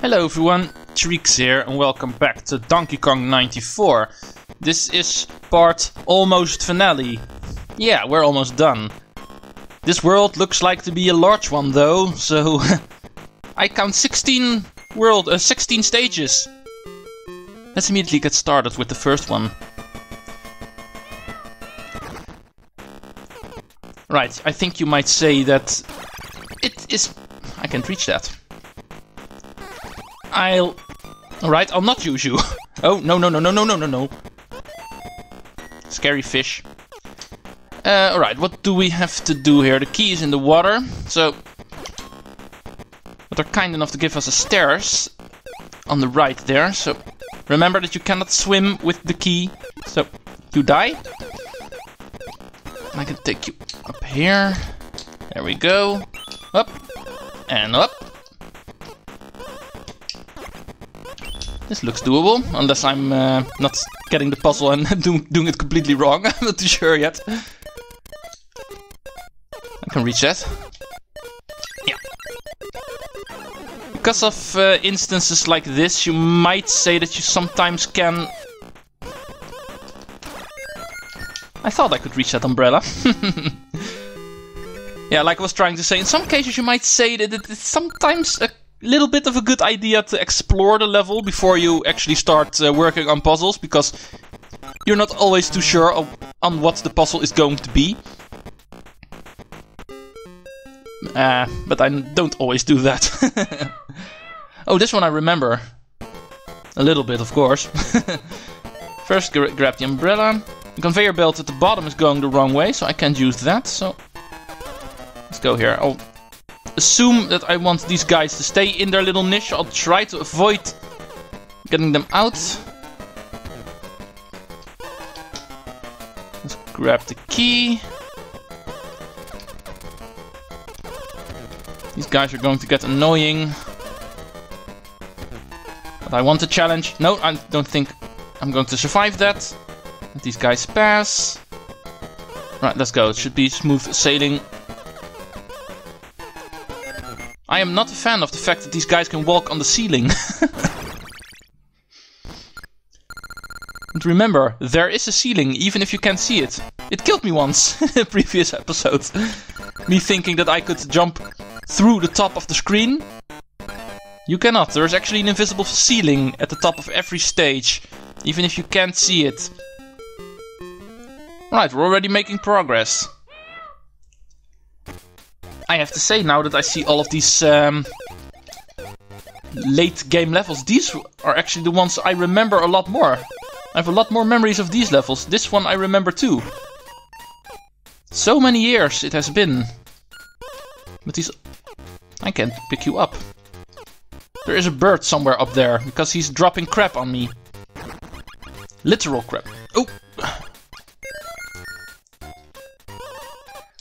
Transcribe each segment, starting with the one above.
Hello everyone, Treecks here and welcome back to Donkey Kong 94. This is part almost finale. Yeah, we're almost done. This world looks like to be a large one though, so I count 16 stages. Let's immediately get started with the first one. Right, I think you might say that it is... I can't reach that. Alright, I'll not use you. Oh, no. Scary fish. Alright, what do we have to do here? The key is in the water, so... But they're kind enough to give us a stairs on the right there, so... Remember that you cannot swim with the key, so you die. And I can take you up here. There we go. Up. And up. This looks doable, unless I'm not getting the puzzle and doing it completely wrong. I'm not too sure yet. I can reach that. Yeah. Because of instances like this, you might say that you sometimes can... I thought I could reach that umbrella. Yeah, like I was trying to say, in some cases you might say that it's sometimes a little bit of a good idea to explore the level before you actually start working on puzzles, because you're not always too sure on what the puzzle is going to be. But I don't always do that. Oh, this one I remember. A little bit, of course. First, grab the umbrella. The conveyor belt at the bottom is going the wrong way, so I can't use that, so... Let's go here. I'll assume that I want these guys to stay in their little niche. I'll try to avoid getting them out. Let's grab the key. These guys are going to get annoying. But I want a challenge. No, I don't think I'm going to survive that. Let these guys pass. Right, let's go. It should be smooth sailing. I am not a fan of the fact that these guys can walk on the ceiling. And remember, there is a ceiling, even if you can't see it. It killed me once in a previous episode. Me thinking that I could jump through the top of the screen. You cannot. There's actually an invisible ceiling at the top of every stage, even if you can't see it. Right, we're already making progress. I have to say, now that I see all of these late game levels, these are actually the ones I remember a lot more. I have a lot more memories of these levels. This one I remember too. So many years it has been. But these... I can't pick you up. There is a bird somewhere up there, because he's dropping crap on me. Literal crap. Oh!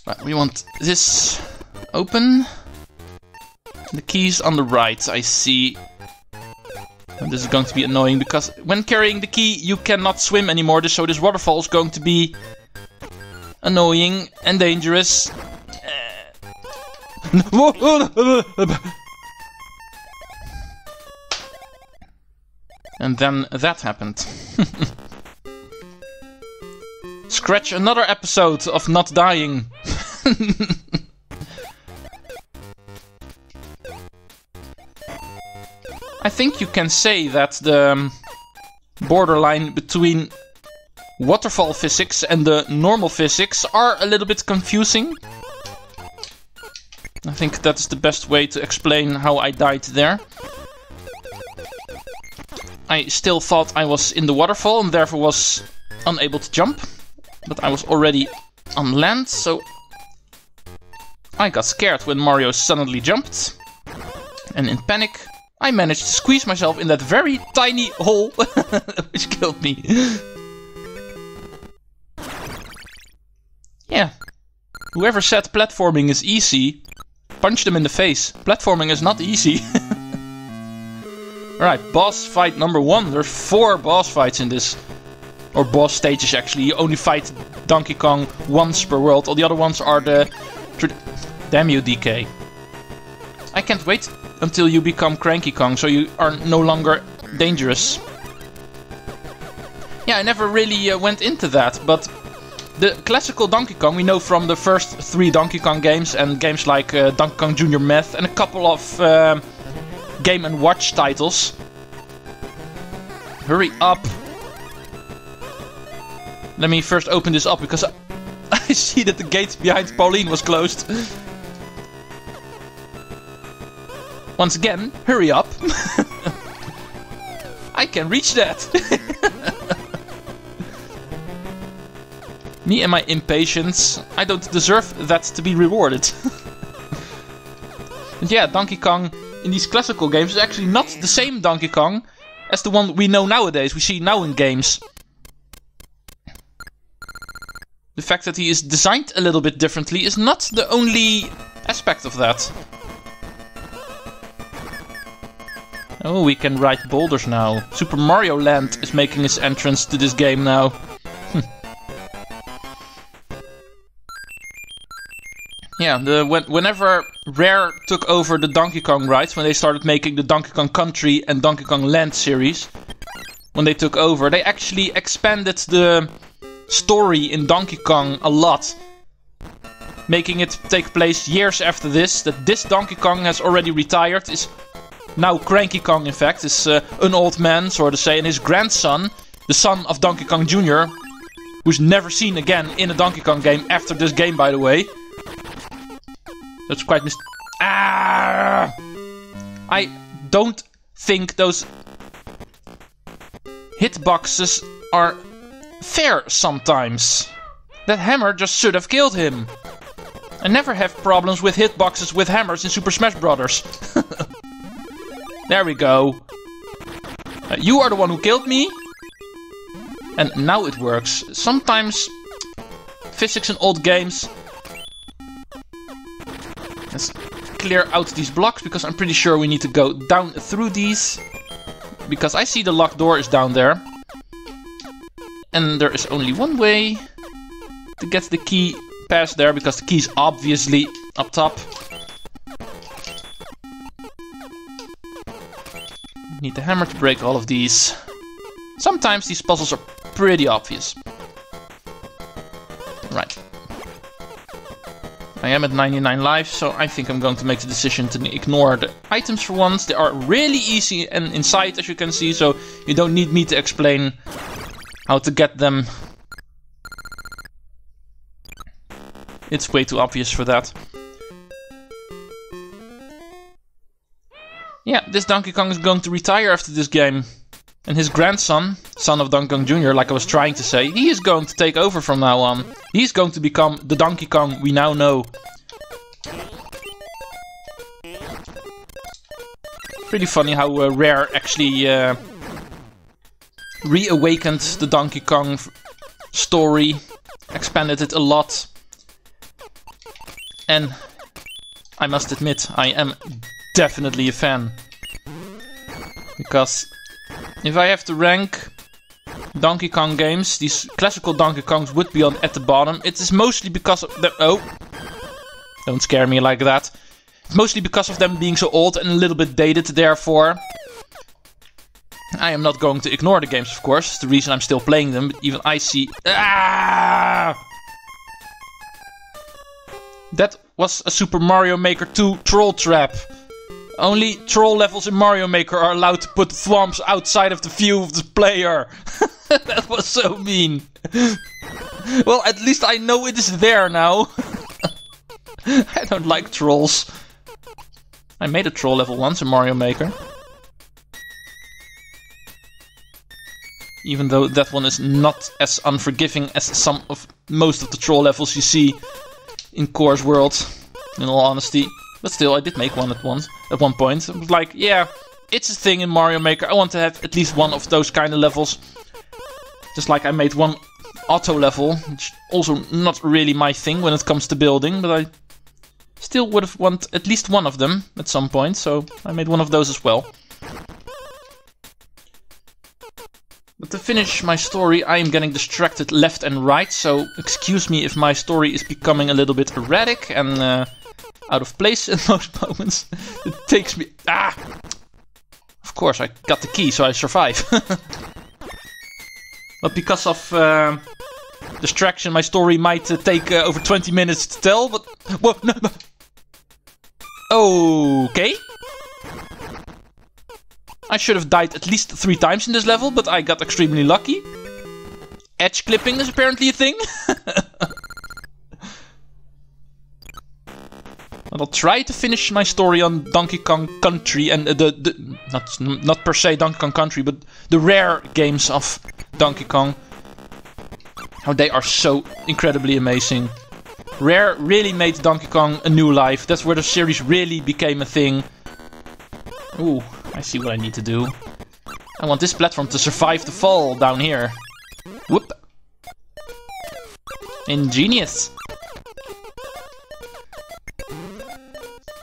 Right, we want this... open. The key's on the right, I see. And this is going to be annoying because when carrying the key you cannot swim anymore, so this waterfall is going to be annoying and dangerous. And then that happened. Scratch another episode of not dying. I think you can say that the borderline between waterfall physics and the normal physics are a little bit confusing. I think that's the best way to explain how I died there. I still thought I was in the waterfall and therefore was unable to jump. But I was already on land, so I got scared when Mario suddenly jumped. And in panic, I managed to squeeze myself in that very tiny hole, which killed me. Yeah. Whoever said platforming is easy, punch them in the face. Platforming is not easy. Alright, boss fight number 1. There's 4 boss fights in this. Or boss stages actually. You only fight Donkey Kong once per world. All the other ones are the... Damn you, DK. I can't wait. until you become Cranky Kong, so you are no longer dangerous. Yeah, I never really went into that, but the classical Donkey Kong we know from the first 3 Donkey Kong games and games like Donkey Kong Jr. Meth and a couple of Game & Watch titles. Hurry up! Let me first open this up because I see that the gate behind Pauline was closed. Once again, hurry up! I can reach that! Me and my impatience, I don't deserve that to be rewarded. And yeah, Donkey Kong in these classical games is actually not the same Donkey Kong as the one we know nowadays, we see now in games. The fact that he is designed a little bit differently is not the only aspect of that. Oh, we can ride boulders now. Super Mario Land is making its entrance to this game now. Yeah, whenever Rare took over the Donkey Kong rights, when they started making the Donkey Kong Country and Donkey Kong Land series, when they took over, they actually expanded the story in Donkey Kong a lot, making it take place years after this, that this Donkey Kong has already retired, is now Cranky Kong in fact, is an old man, so to say, and his grandson, the son of Donkey Kong Jr., who's never seen again in a Donkey Kong game after this game, by the way. That's quite I don't think those hitboxes are fair sometimes. That hammer just should have killed him. I never have problems with hitboxes with hammers in Super Smash Bros. There we go. You are the one who killed me. And now it works. Sometimes physics in old games. Let's clear out these blocks because I'm pretty sure we need to go down through these. Because I see the locked door is down there. And there is only one way to get the key past there, because the key is obviously up top. Need the hammer to break all of these. Sometimes these puzzles are pretty obvious. Right. I am at 99 lives, so I think I'm going to make the decision to ignore the items for once. They are really easy and inside, as you can see, so you don't need me to explain how to get them. It's way too obvious for that. Yeah, this Donkey Kong is going to retire after this game. And his grandson, son of Donkey Kong Jr., like I was trying to say, he is going to take over from now on. He's going to become the Donkey Kong we now know. Pretty funny how Rare actually reawakened the Donkey Kong story, expanded it a lot. And I must admit, I am definitely a fan. Because if I have to rank Donkey Kong games, these classical Donkey Kongs would be at the bottom. It is mostly because of them. Oh, don't scare me like that. It's mostly because of them being so old and a little bit dated, therefore. I am not going to ignore the games, of course. It's the reason I'm still playing them, but even I see... Ah! That was a Super Mario Maker 2 troll trap. Only troll levels in Mario Maker are allowed to put thwomps outside of the view of the player. That was so mean. Well, at least I know it is there now. I don't like trolls. I made a troll level once in Mario Maker. Even though that one is not as unforgiving as most of the troll levels you see in Core's world, in all honesty. But still, I did make one at one point. I was like, yeah, it's a thing in Mario Maker. I want to have at least one of those kind of levels. Just like I made one auto level, which also not really my thing when it comes to building, but I still would have wanted at least one of them at some point, so I made one of those as well. But to finish my story, I am getting distracted left and right, so excuse me if my story is becoming a little bit erratic and out of place in most moments. It takes me... Ah! Of course, I got the key, so I survive. But because of distraction, my story might take over 20 minutes to tell, but... Whoa, no. Okay. I should have died at least 3 times in this level, but I got extremely lucky. Edge clipping is apparently a thing. And I'll try to finish my story on Donkey Kong Country and not per se Donkey Kong Country, but the rare games of Donkey Kong. How they are so incredibly amazing. Rare really made Donkey Kong a new life. That's where the series really became a thing. Ooh, I see what I need to do. I want this platform to survive the fall down here. Whoop. Ingenious.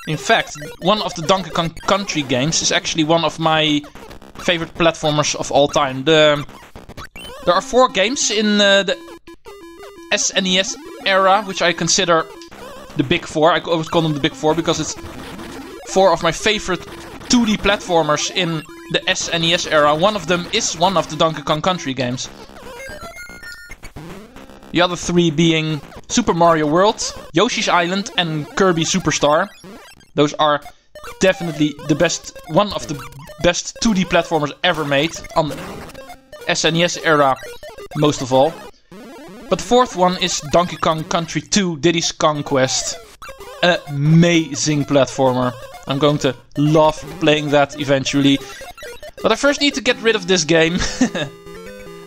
In fact, one of the Donkey Kong Country games is actually one of my favorite platformers of all time. There are 4 games in the SNES era, which I consider the big 4. I always call them the big 4 because it's 4 of my favorite 2D platformers in the SNES era. One of them is one of the Donkey Kong Country games. The other 3 being Super Mario World, Yoshi's Island and Kirby Superstar. Those are definitely the best, one of the best 2D platformers ever made on the SNES era, most of all. But the 4th one is Donkey Kong Country 2 Diddy's Kong Quest. An amazing platformer. I'm going to love playing that eventually. But I first need to get rid of this game.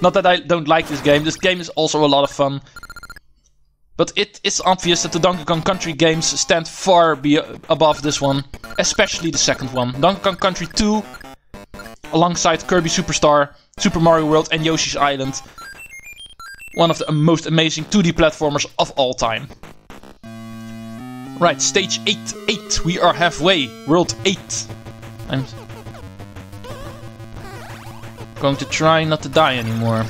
Not that I don't like this game. This game is also a lot of fun. But it is obvious that the Donkey Kong Country games stand far above this one. Especially the 2nd one. Donkey Kong Country 2, alongside Kirby Superstar, Super Mario World and Yoshi's Island. One of the most amazing 2D platformers of all time. Right, stage 8. We are halfway. World 8. I'm going to try not to die anymore.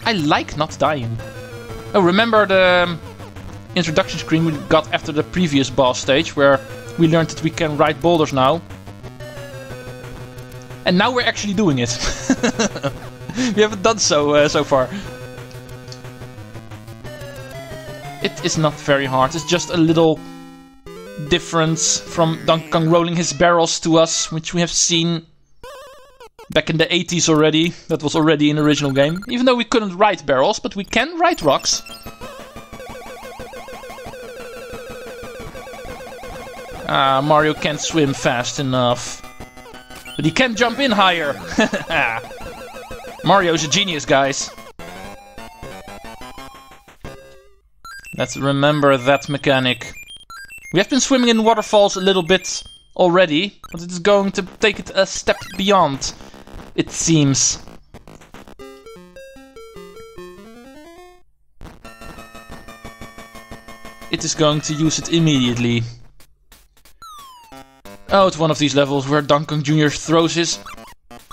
I like not dying. Oh, remember the introduction screen we got after the previous boss stage, where we learned that we can ride boulders now. And now we're actually doing it. We haven't done so so far. It is not very hard. It's just a little difference from Donkey Kong rolling his barrels to us, which we have seen back in the 80s already. That was already an original game. Even though we couldn't ride barrels, but we can ride rocks. Ah, Mario can't swim fast enough. But he can jump in higher. Mario's a genius, guys. Let's remember that mechanic. We have been swimming in waterfalls a little bit already, but it is going to take it a step beyond, it seems. It is going to use it immediately. Oh, it's one of these levels where Donkey Kong Jr. throws his...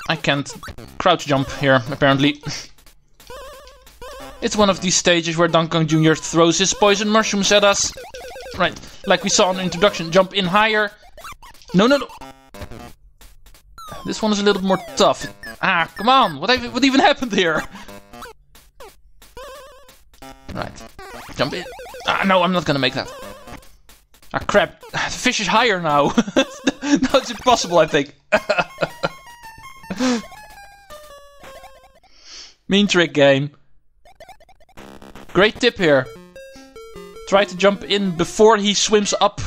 I can't crouch jump here, apparently. It's one of these stages where Donkey Kong Jr. throws his poison mushrooms at us. Right, like we saw in the introduction, jump in higher. No, no, no. This one is a little more tough. Ah, come on, what even happened here? Right, jump in. Ah, no, I'm not gonna make that. Ah, crap, the fish is higher now. No, it's impossible, I think. Mean trick game. Great tip here. Try to jump in before he swims up.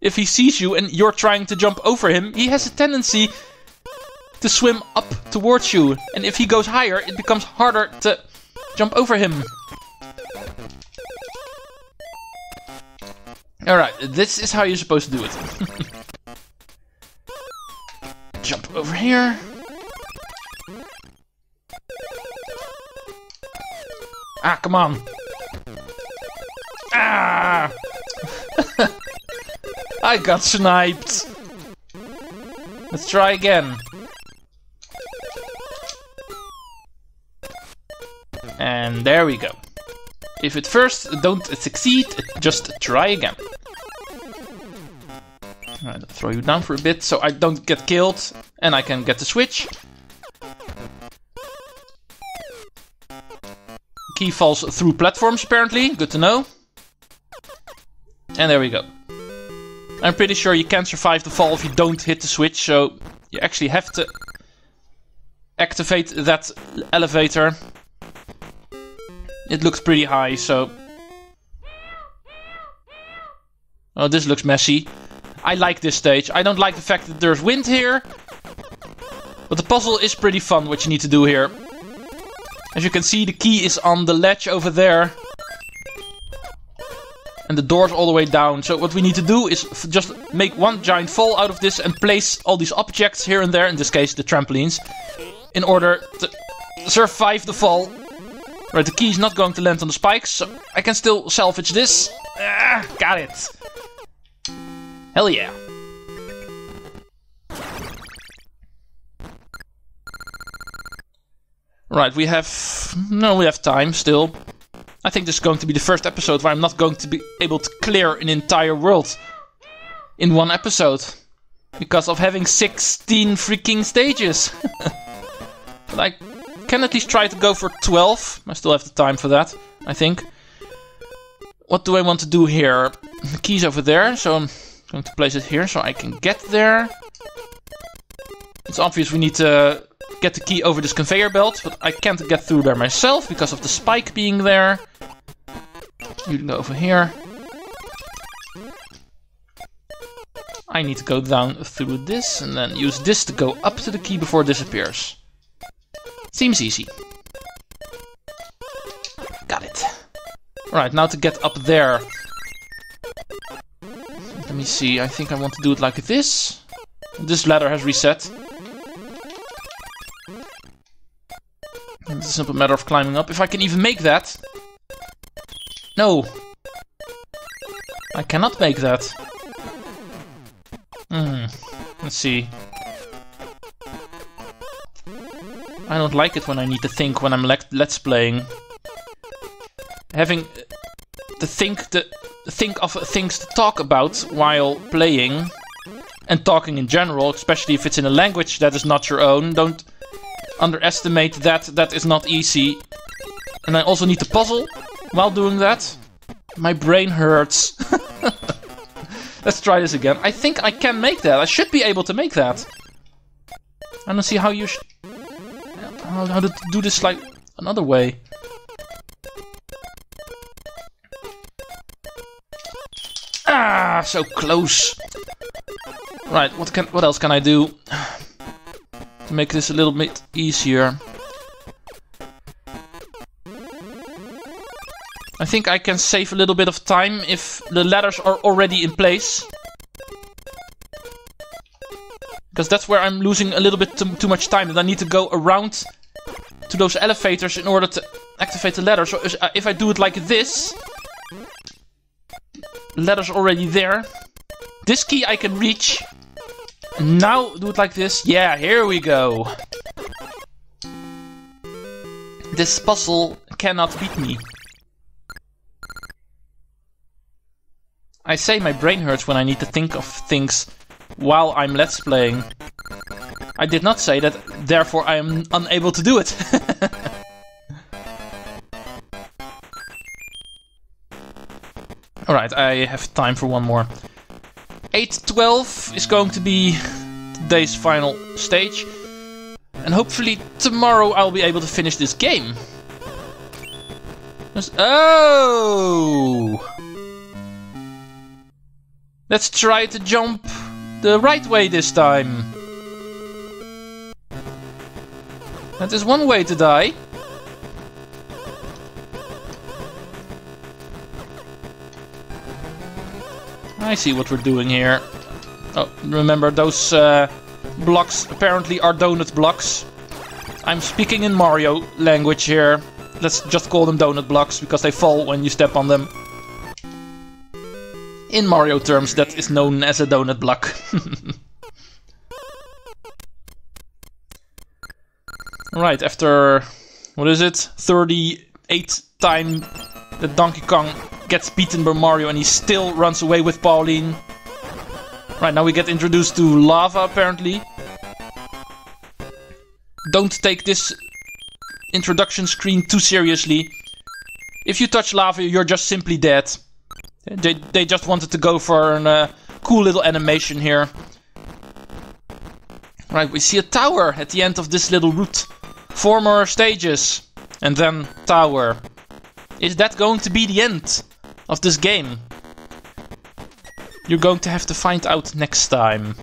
If he sees you and you're trying to jump over him, he has a tendency to swim up towards you. And if he goes higher, it becomes harder to jump over him. Alright, this is how you're supposed to do it. Jump over here. Ah, come on. Ah! I got sniped. Let's try again. And there we go. If at first don't succeed, just try again. Alright, I'll throw you down for a bit so I don't get killed and I can get the switch. Key falls through platforms apparently, good to know. And there we go. I'm pretty sure you can't survive the fall if you don't hit the switch, so you actually have to activate that elevator. It looks pretty high, so... Oh, this looks messy. I like this stage. I don't like the fact that there's wind here. But the puzzle is pretty fun, what you need to do here. As you can see, the key is on the ledge over there. And the door's all the way down. So what we need to do is just make one giant fall out of this and place all these objects here and there, in this case the trampolines, in order to survive the fall. Right, the key is not going to land on the spikes, so I can still salvage this. Ah, got it. Hell yeah. Right, we have... No, we have time still. I think this is going to be the first episode where I'm not going to be able to clear an entire world in one episode. Because of having 16 freaking stages. But I can at least try to go for 12. I still have the time for that, I think. What do I want to do here? The key's over there, so I'm going to place it here so I can get there. It's obvious we need to get the key over this conveyor belt, but I can't get through there myself because of the spike being there. You can go over here. I need to go down through this and then use this to go up to the key before it disappears. Seems easy. Got it. Right, now to get up there. Let me see, I think I want to do it like this. This ladder has reset. It's a simple matter of climbing up. If I can even make that. No. I cannot make that. Let's see. I don't like it when I need to think when I'm let's playing. Having to think of things to talk about while playing, and talking in general, especially if it's in a language that is not your own. Don't underestimate that. That is not easy. And I also need to puzzle while doing that. My brain hurts. Let's try this again. I think I can make that. I should be able to make that. I don't see how you how to do this like another way. Ah, so close. Right, what else can I do to make this a little bit easier? I think I can save a little bit of time if the ladders are already in place. Because that's where I'm losing a little bit too much time, and I need to go around to those elevators in order to activate the ladder. So if I do it like this, the ladder's already there. This key I can reach. And now do it like this. Yeah, here we go. This puzzle cannot beat me. I say my brain hurts when I need to think of things while I'm let's playing. I did not say that, therefore I am unable to do it. Alright, I have time for one more. 8-12 is going to be today's final stage. And hopefully tomorrow I'll be able to finish this game. Oh! Let's try to jump the right way this time. That is one way to die. I see what we're doing here. Oh, remember those blocks apparently are donut blocks. I'm speaking in Mario language here. Let's just call them donut blocks because they fall when you step on them. In Mario terms, that is known as a donut block. Right, after, what is it, 38 times that Donkey Kong gets beaten by Mario and he still runs away with Pauline. Right, now we get introduced to lava, apparently. Don't take this introduction screen too seriously. If you touch lava, you're just simply dead. They just wanted to go for a cool little animation here. Right, we see a tower at the end of this little route. 4 more stages. And then tower. Is that going to be the end of this game? You're going to have to find out next time.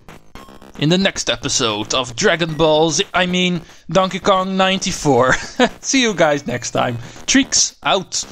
In the next episode of Dragon Ball Z, I mean Donkey Kong 94. See you guys next time. Treecks out.